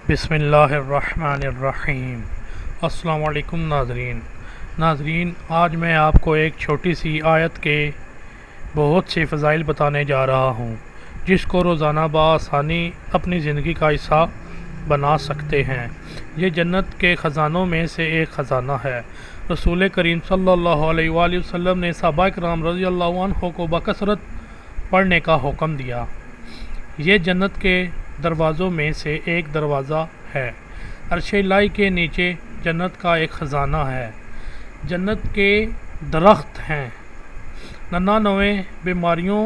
بسم اللہ الرحمن الرحیم۔ السلام علیکم ناظرین، آج میں آپ کو ایک چھوٹی سی آیت کے بہت سے فضائل بتانے جا رہا ہوں جس کو روزانہ بآسانی اپنی زندگی کا حصہ بنا سکتے ہیں۔ یہ جنت کے خزانوں میں سے ایک خزانہ ہے۔ رسول کریم صلی اللہ علیہ وآلہ وسلم نے صحابہ کرام رضی اللہ عنہ کو بکثرت پڑھنے کا حکم دیا۔ یہ جنت کے دروازوں میں سے ایک دروازہ ہے۔ عرش الہی کے نیچے جنت کا ایک خزانہ ہے۔ جنت کے درخت ہیں۔ 99 بیماریوں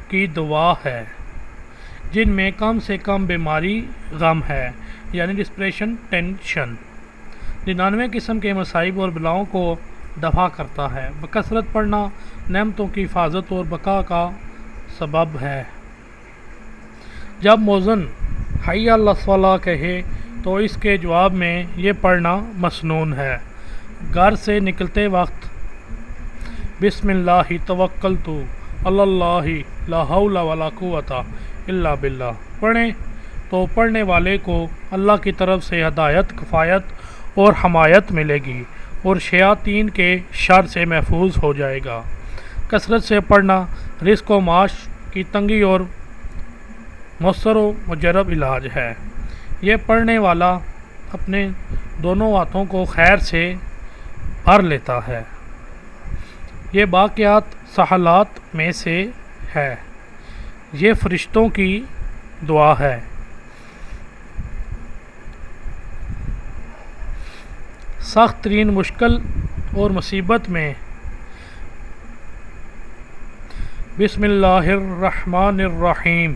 کی دوا ہے جن میں کم سے کم بیماری غم ہے، یعنی ڈپریشن، ٹینشن۔ 99 قسم کے مصائب اور بلاؤں کو دفع کرتا ہے۔ بکثرت پڑھنا نعمتوں کی حفاظت اور بقا کا سبب ہے۔ جب مؤذن حی علی الصلاۃ کہے تو اس کے جواب میں یہ پڑھنا مسنون ہے۔ گھر سے نکلتے وقت بسم اللہ توکلت علی اللہ لا حول ولا قوت الا باللہ پڑھیں تو پڑھنے والے کو اللہ کی طرف سے ہدایت، کفایت اور حمایت ملے گی اور شیاطین کے شر سے محفوظ ہو جائے گا۔ کثرت سے پڑھنا رزق و معاش کی تنگی اور مؤثر و مجرب علاج ہے۔ یہ پڑھنے والا اپنے دونوں ہاتھوں کو خیر سے بھر لیتا ہے۔ یہ باقیات سہالات میں سے ہے۔ یہ فرشتوں کی دعا ہے۔ سخت ترین مشکل اور مصیبت میں بسم اللہ الرحمن الرحیم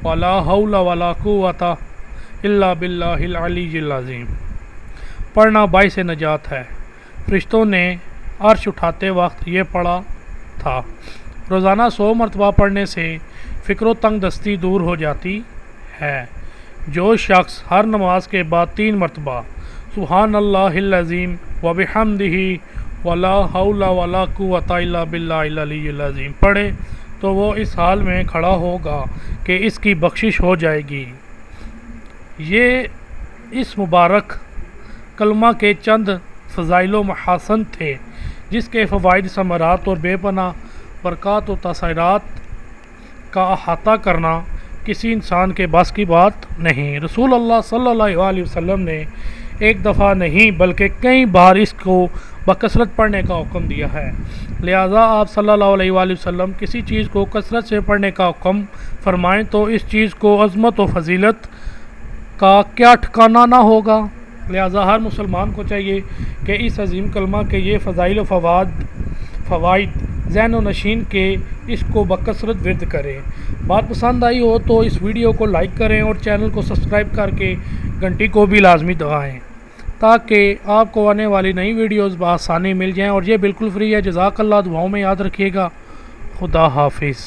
ولا حول ولا قوت الا باللہ العلی العظیم پڑھنا باعث نجات ہے۔ فرشتوں نے عرش اٹھاتے وقت یہ پڑھا تھا۔ روزانہ 100 مرتبہ پڑھنے سے فکر و تنگ دستی دور ہو جاتی ہے۔ جو شخص ہر نماز کے بعد 3 مرتبہ سبحان اللہ العظیم وبحمدہ ولا حول ولا قوت الا باللہ العلی العظیم پڑھے تو وہ اس حال میں کھڑا ہوگا کہ اس کی بخشش ہو جائے گی۔ یہ اس مبارک کلمہ کے چند فضائل و محاسن تھے جس کے فوائد، ثمرات اور بے پناہ برکات و تاثیرات کا احاطہ کرنا کسی انسان کے بس کی بات نہیں۔ رسول اللہ صلی اللہ علیہ وسلم نے ایک دفعہ نہیں بلکہ کئی بار اس کو بکثرت پڑھنے کا حکم دیا ہے۔ لہٰذا آپ صلی اللہ علیہ وآلہ وسلم کسی چیز کو کثرت سے پڑھنے کا حکم فرمائیں تو اس چیز کو عظمت و فضیلت کا کیا ٹھکانہ نہ ہوگا۔ لہٰذا ہر مسلمان کو چاہیے کہ اس عظیم کلمہ کے یہ فضائل و فوائد ذہن و نشین کے اس کو بکثرت ورد کریں۔ بات پسند آئی ہو تو اس ویڈیو کو لائک کریں اور چینل کو سبسکرائب کر کے گھنٹی کو بھی لازمی دبائیں تاکہ آپ کو آنے والی نئی ویڈیوز بآسانی مل جائیں، اور یہ بالکل فری ہے۔ جزاک اللہ، دعاؤں میں یاد رکھیے گا۔ خدا حافظ۔